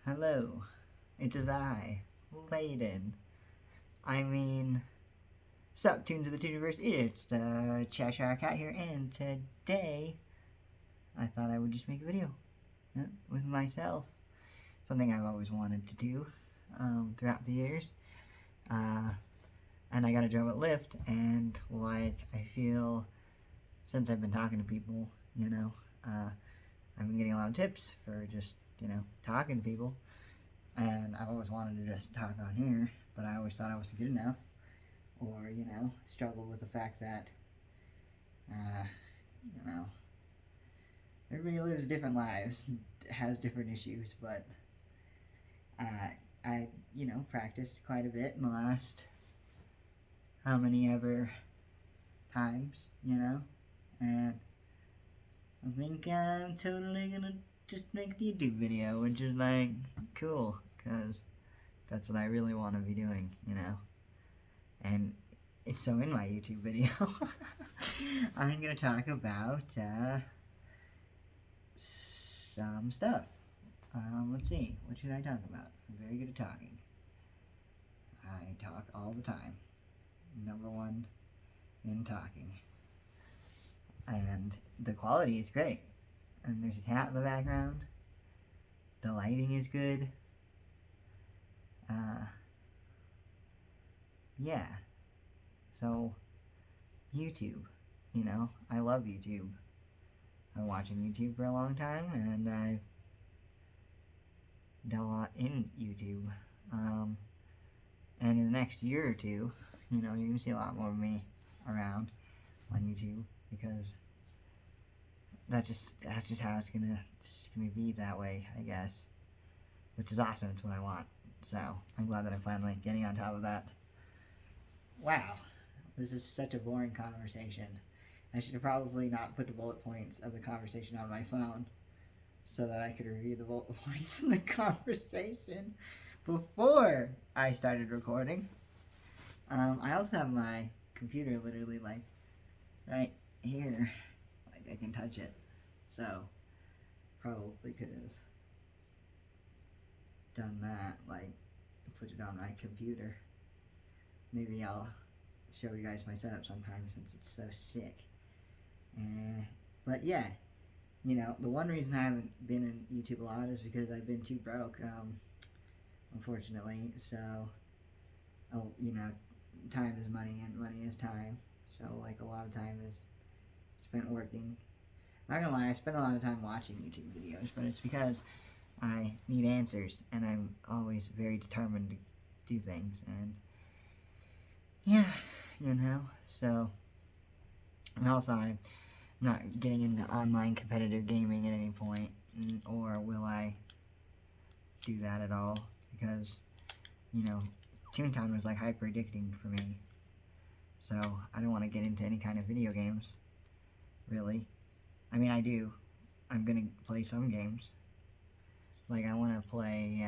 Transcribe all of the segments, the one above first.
Hello, it is I, Layden. I mean, sup, Tunes of the Tooniverse, it's the Cheshire Cat here, and today I thought I would just make a video with myself. Something I've always wanted to do throughout the years. And I got a job at Lyft, and I feel since I've been talking to people, I've been getting a lot of tips for just, talking to people. And I've always wanted to just talk on here, but I always thought I wasn't good enough, or struggled with the fact that everybody lives different lives, has different issues, but I practiced quite a bit in the last how many ever times, and I think I'm totally gonna just make a YouTube video, which is cool, because that's what I really want to be doing, and so in my YouTube video I'm gonna talk about some stuff. Let's see, what should I talk about? I'm very good at talking. I talk all the time. Number one in talking. And the quality is great. And there's a cat in the background. The lighting is good. Yeah. So, YouTube. I love YouTube. I've been watching YouTube for a long time, and I've done a lot in YouTube. And in the next year or two, you're going to see a lot more of me around on YouTube, because that's just how it's gonna be that way, I guess. Which is awesome, it's what I want. So I'm glad that I'm finally getting on top of that. Wow, this is such a boring conversation. I should have probably not put the bullet points of the conversation on my phone, so that I could review the bullet points in the conversation before I started recording. I also have my computer literally right here. I can touch it. So probably could have done that, put it on my computer. Maybe I'll show you guys my setup sometime, since it's so sick. But yeah, the one reason I haven't been in YouTube a lot is because I've been too broke, unfortunately. So, time is money, and money is time. So a lot of time is spent working. Not gonna lie, I spend a lot of time watching YouTube videos, but it's because I need answers, and I'm always very determined to do things, and yeah, so, and also I'm not getting into online competitive gaming at any point, or will I do that at all, because, Toontown was hyper addicting for me, so I don't want to get into any kind of video games, really. I mean, I do. I'm gonna play some games. I want to play,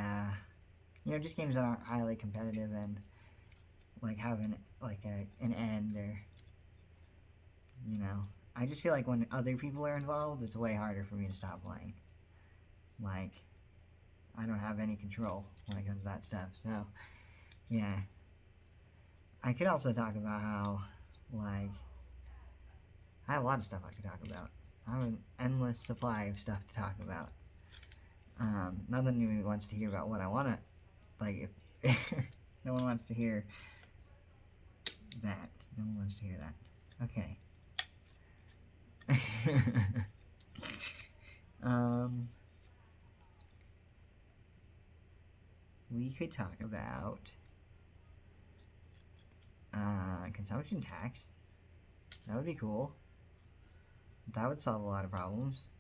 just games that aren't highly competitive and, have an end, or, I just feel like when other people are involved, it's way harder for me to stop playing. I don't have any control when it comes to that stuff, so, yeah. I could also talk about how, I have a lot of stuff I could talk about. I have an endless supply of stuff to talk about. Not that anyone wants to hear about what I want to, if no one wants to hear that. No one wants to hear that. Okay. We could talk about consumption tax. That would be cool. That would solve a lot of problems.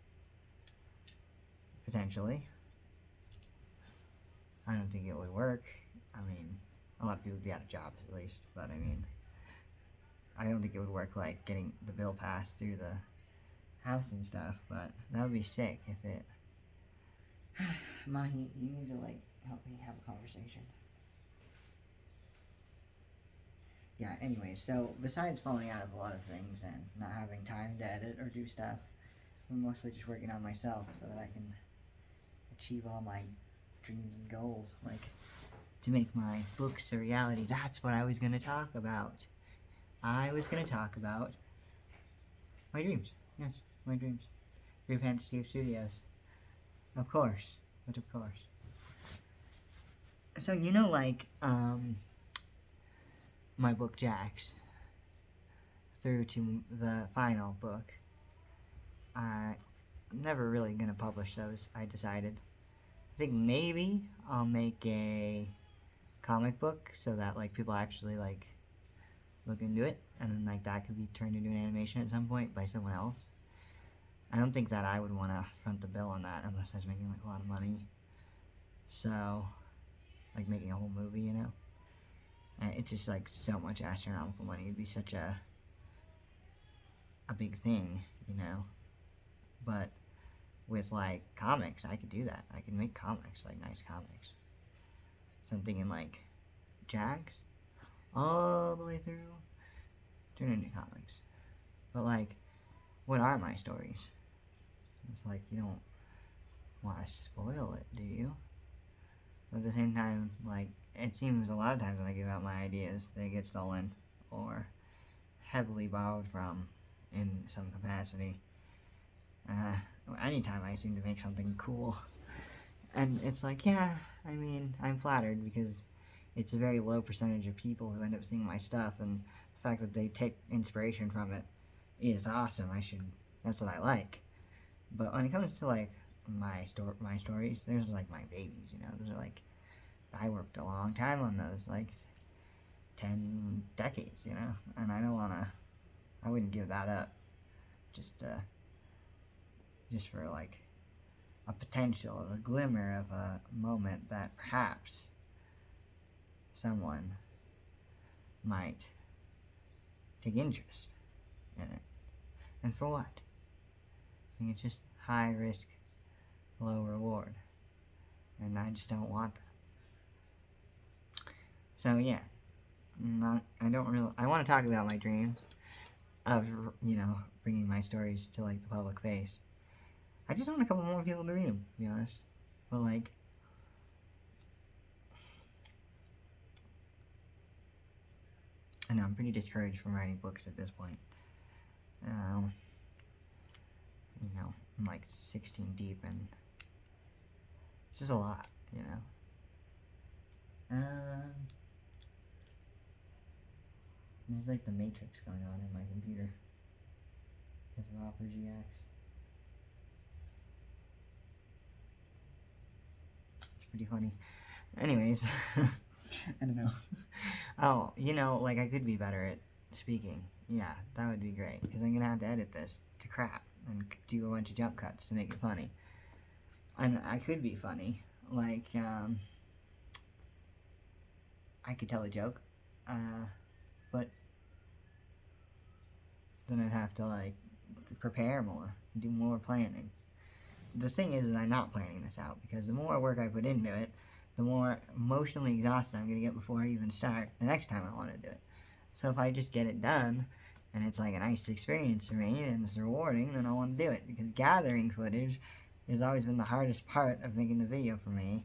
Potentially. I don't think it would work. I mean, a lot of people would be out of jobs, at least. But I mean, I don't think it would work getting the bill passed through the House and stuff. But that would be sick if it... Mahi, you need to help me have a conversation. Yeah, anyway, so besides falling out of a lot of things and not having time to edit or do stuff, I'm mostly just working on myself so that I can achieve all my dreams and goals, like to make my books a reality. That's what I was going to talk about. I was going to talk about my dreams. Yes, my dreams. Dream Fantasy Studios. Of course. But of course. So, you know, like, my book Jax, through to the final book, I'm never really going to publish those, I decided. I think maybe I'll make a comic book so that, like, people actually, like, look into it, and then, like, that could be turned into an animation at some point by someone else. I don't think that I would want to front the bill on that unless I was making, like, a lot of money. So, like, making a whole movie, you know? And it's just, like, so much astronomical money. It'd be such a big thing, you know? But with, like, comics, I could do that. I could make comics, like, nice comics. So I'm thinking, like, Jax, all the way through, turn into comics. But, like, what are my stories? It's like, you don't want to spoil it, do you? But at the same time, like, it seems a lot of times when I give out my ideas, they get stolen or heavily borrowed from in some capacity. Anytime I seem to make something cool. And it's like, yeah, I mean, I'm flattered because it's a very low percentage of people who end up seeing my stuff, and the fact that they take inspiration from it is awesome. That's what I like. But when it comes to, like, my stories, there's, like, my babies, you know, those are, like, I worked a long time on those, like, 10 decades, you know, and I wouldn't give that up just for, like, a potential, a glimmer of a moment that perhaps someone might take interest in it. And for what? I think it's just high risk, low reward. And I just don't want that. So yeah, I want to talk about my dreams of, you know, bringing my stories to, like, the public face. I just want a couple more people to read them, to be honest. But, like, I know I'm pretty discouraged from writing books at this point. You know, I'm like 16 deep, and it's just a lot, you know. There's, like, the Matrix going on in my computer because of Opera GX. It's pretty funny. Anyways, I don't know. Oh, you know, like, I could be better at speaking. Yeah, that would be great, because I'm gonna have to edit this to crap and do a bunch of jump cuts to make it funny. And I could be funny, like, I could tell a joke, but then I'd have to, like, prepare more, do more planning. The thing is I'm not planning this out, because the more work I put into it, the more emotionally exhausted I'm going to get before I even start the next time I want to do it. So if I just get it done, and it's like a nice experience for me, and it's rewarding, then I want to do it. Because gathering footage has always been the hardest part of making the video for me.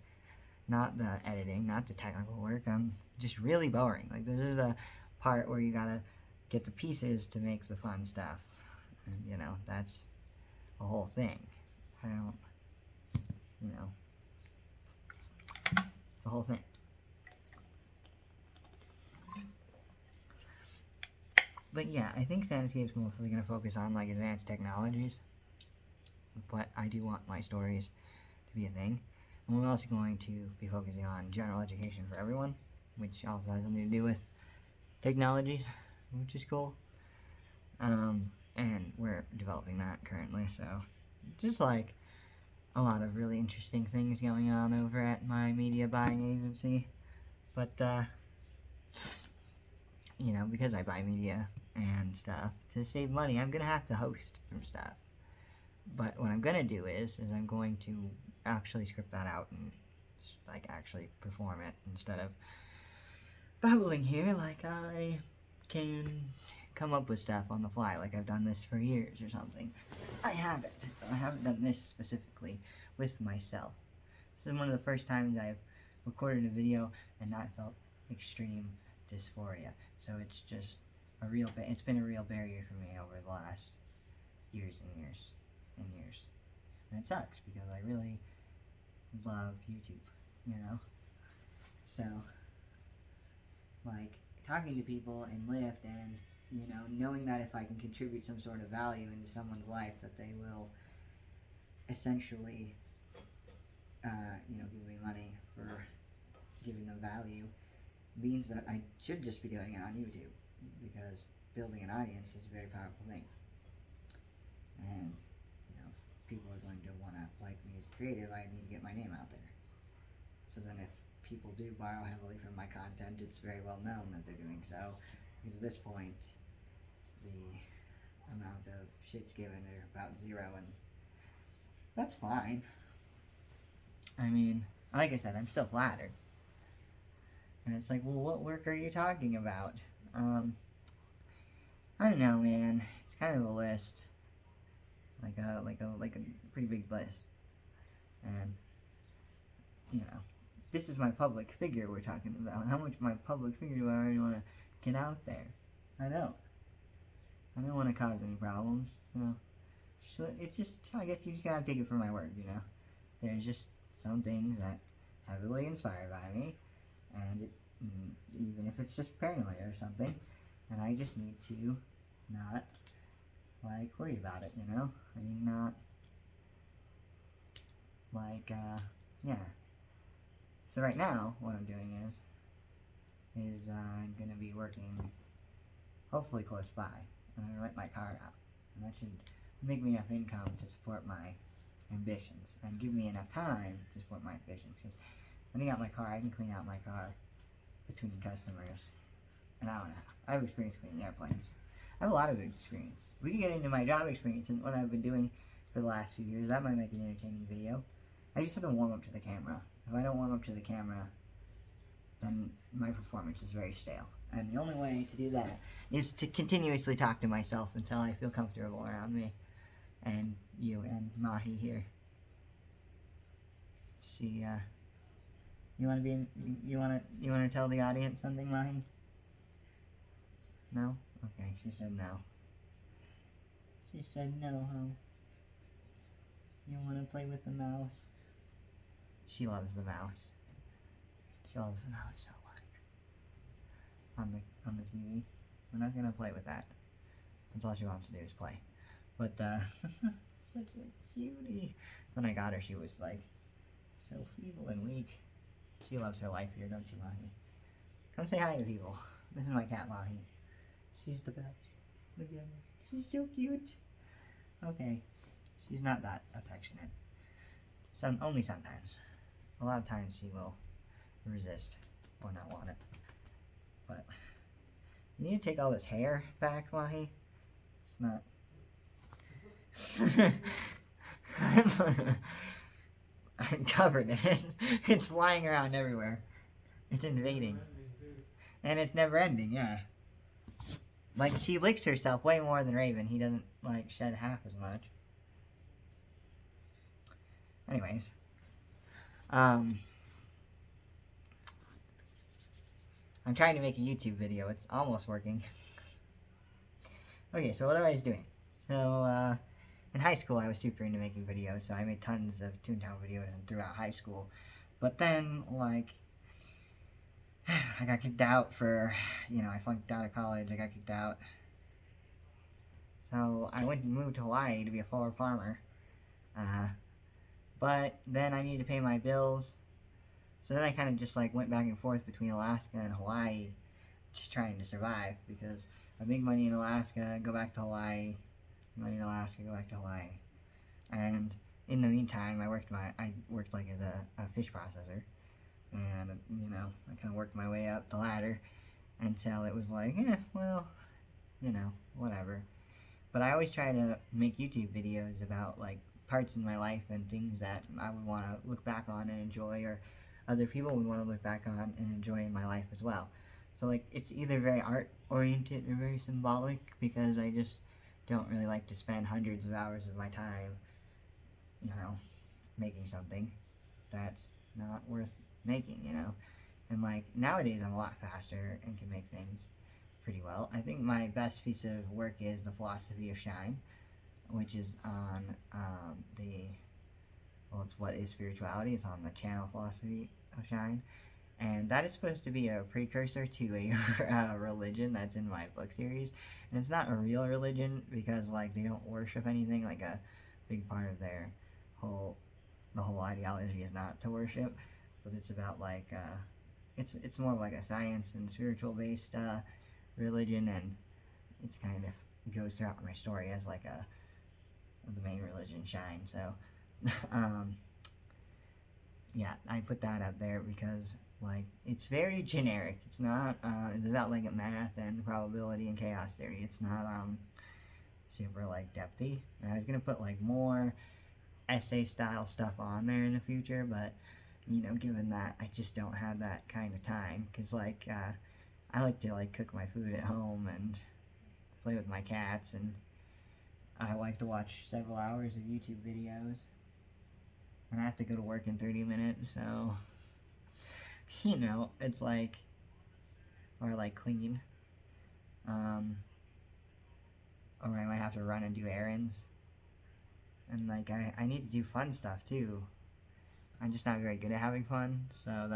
Not the editing, not the technical work. I'm just really boring. Like, this is the part where you gotta get the pieces to make the fun stuff. And, you know, that's a whole thing. I don't, you know, it's a whole thing. But yeah, I think Fanscape's mostly going to focus on, like, advanced technologies. But I do want my stories to be a thing. And we're also going to be focusing on general education for everyone, which also has something to do with technologies, which is cool. And we're developing that currently, so just, like, a lot of really interesting things going on over at my media buying agency. But, you know, because I buy media and stuff, to save money, I'm gonna have to host some stuff. But what I'm gonna do is I'm going to actually script that out and, like, actually perform it instead of babbling here like I can come up with stuff on the fly, like I've done this for years or something. I haven't done this specifically with myself. This is one of the first times I've recorded a video and not felt extreme dysphoria. So it's just it's been a real barrier for me over the last years and years and years. And it sucks because I really love YouTube, you know? So, like, talking to people in Lyft and, you know, knowing that if I can contribute some sort of value into someone's life that they will essentially, you know, give me money for giving them value means that I should just be doing it on YouTube, because building an audience is a very powerful thing. And, you know, if people are going to want to like me as a creative, I need to get my name out there. So then if people do borrow heavily from my content, it's very well known that they're doing so, because at this point, the amount of shits given are about 0, and that's fine. I mean, like I said, I'm still flattered. And it's like, well, what work are you talking about? I don't know, man. It's kind of a list, like a pretty big list, and you know, this is my public figure we're talking about. How much of my public figure do I already want to get out there? I don't want to cause any problems. So it's just, I guess you just gotta take it for my word, you know. There's just some things that heavily inspired by me, and even if it's just paranoia or something, and I just need to not, like, worry about it, you know? I mean, not, like, yeah. So right now, what I'm doing is I'm gonna be working, hopefully close by, and I'm gonna rent my car out, and that should make me enough income to support my ambitions, and give me enough time to support my ambitions, because renting out my car, I can clean out my car between customers an hour and a half. I have experience cleaning airplanes. I have a lot of experience. We can get into my job experience and what I've been doing for the last few years. That might make an entertaining video. I just have to warm up to the camera. If I don't warm up to the camera, then my performance is very stale. And the only way to do that is to continuously talk to myself until I feel comfortable around me. And you and Mahi here. She, you wanna tell the audience something, Mahi? No? Okay, she said no. She said no, huh? You wanna play with the mouse? She loves the mouse. She loves the mouse so much. On the TV. We're not gonna play with that. That's all she wants to do is play. But, such a cutie. When I got her, she was like so feeble and weak. She loves her life here, don't you, Mahi? Come say hi to people. This is my cat, Mahi. She's the best. Look at her. She's so cute. Okay. She's not that affectionate. Only sometimes. A lot of times she will resist or not want it. But you need to take all this hair back, Mahi. It's not. I'm covered in it. It's flying around everywhere. It's invading. And it's never ending, yeah. Like, she licks herself way more than Raven. He doesn't, like, shed half as much. Anyways. I'm trying to make a YouTube video. It's almost working. Okay, so what I was doing. So, in high school, I was super into making videos, so I made tons of Toontown videos throughout high school. But then, like, I got kicked out for, you know, I flunked out of college, I got kicked out. So I went and moved to Hawaii to be a forward farmer. But then I needed to pay my bills. So then I kind of just like went back and forth between Alaska and Hawaii, just trying to survive, because I make money in Alaska, go back to Hawaii, money in Alaska, go back to Hawaii. And in the meantime, I worked like as a fish processor. And, you know, I kind of worked my way up the ladder until it was like, well, you know, whatever. But I always try to make YouTube videos about, like, parts in my life and things that I would want to look back on and enjoy, or other people would want to look back on and enjoy in my life as well. So, like, it's either very art-oriented or very symbolic, because I just don't really like to spend hundreds of hours of my time, you know, making something that's not worth making, you know? And like nowadays I'm a lot faster and can make things pretty well. I think my best piece of work is The Philosophy of Shine, which is on it's What is Spirituality. It's on the channel Philosophy of Shine. And that is supposed to be a precursor to a religion that's in my book series. And it's not a real religion because like they don't worship anything. Like a big part of their the whole ideology is not to worship, but it's about like it's more of like a science and spiritual based religion, and it's kind of goes throughout my story as like the main religion, Shine. So yeah, I put that up there because like it's very generic. It's not it's about like math and probability and chaos theory. It's not super like depthy. And I was gonna put like more essay style stuff on there in the future, but you know, given that I just don't have that kind of time, because like I like to like cook my food at home and play with my cats, and I like to watch several hours of YouTube videos, and I have to go to work in 30 minutes, so you know, it's like, or like clean, or I might have to run and do errands, and like I need to do fun stuff too. I'm just not very good at having fun, so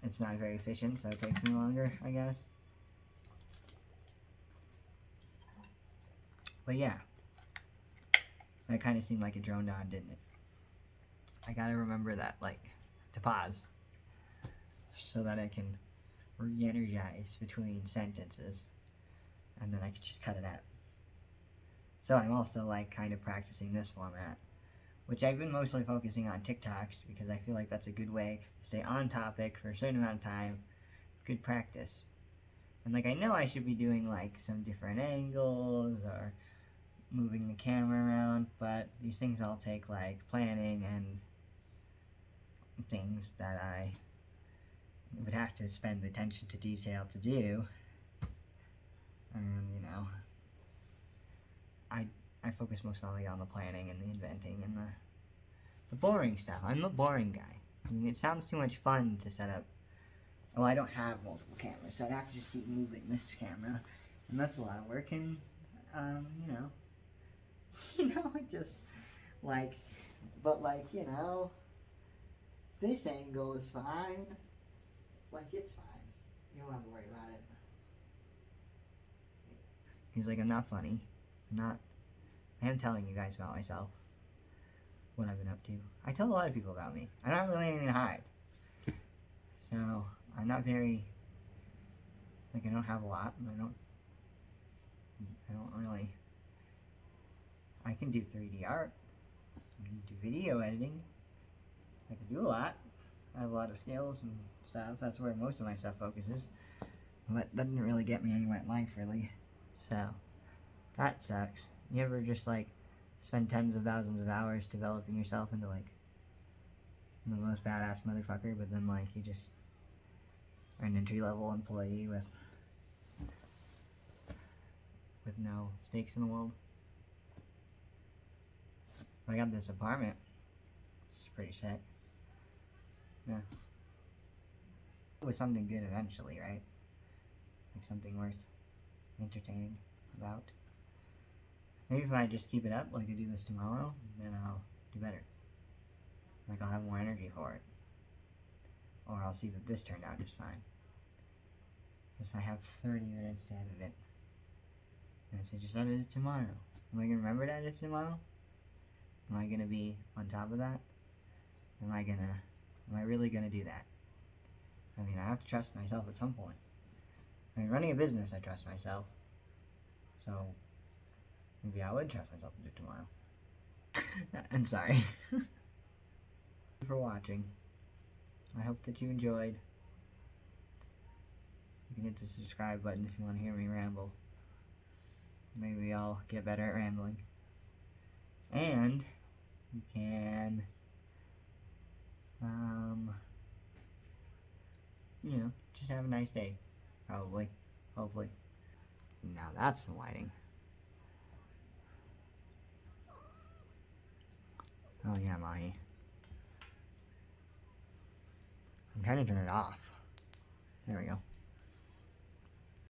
it's not very efficient, so it takes me longer, I guess. But yeah, that kind of seemed like it droned on, didn't it? I gotta remember that, like, to pause, so that I can re-energize between sentences, and then I can just cut it out. So I'm also, like, kind of practicing this format, which I've been mostly focusing on TikToks, because I feel like that's a good way to stay on topic for a certain amount of time. Good practice. And, like, I know I should be doing, like, some different angles, or moving the camera around, but these things all take, like, planning and things that I would have to spend attention to detail to do. And, you know, I focus mostly on the planning and the inventing and the boring stuff. I'm the boring guy. I mean, it sounds too much fun to set up. Well, I don't have multiple cameras, so I'd have to just keep moving this camera, and that's a lot of work. And you know, it just like, but like, you know, this angle is fine. Like, it's fine. You don't have to worry about it. He's like, I'm not funny. I am telling you guys about myself, what I've been up to. I tell a lot of people about me. I don't have really anything to hide. So, I'm not very, like, I don't have a lot, and I don't really, I can do 3D art, I can do video editing, I can do a lot. I have a lot of skills and stuff. That's where most of my stuff focuses. But that didn't really get me anywhere in life, really. So, that sucks. You ever just, like, spend tens of thousands of hours developing yourself into, like, the most badass motherfucker, but then, like, you just are an entry-level employee with no stakes in the world? I got this apartment. It's pretty sick. Yeah. It was something good eventually, right? Like something worth entertaining about. Maybe if I just keep it up, like I do this tomorrow, then I'll do better. Like I'll have more energy for it. Or I'll see that this turned out just fine. Because I have 30 minutes to edit it. And I said just edit it tomorrow. Am I going to remember to edit it tomorrow? Am I going to be on top of that? Am I really going to do that? I mean, I have to trust myself at some point. I mean, running a business, I trust myself. So, maybe I would trust myself to do it tomorrow. I'm sorry. Thank you for watching. I hope that you enjoyed. You can hit the subscribe button if you want to hear me ramble. Maybe I'll get better at rambling. And you can, you know, just have a nice day. Probably. Hopefully. Now that's the lighting. Oh yeah, Mahi. I'm trying to turn it off. There we go.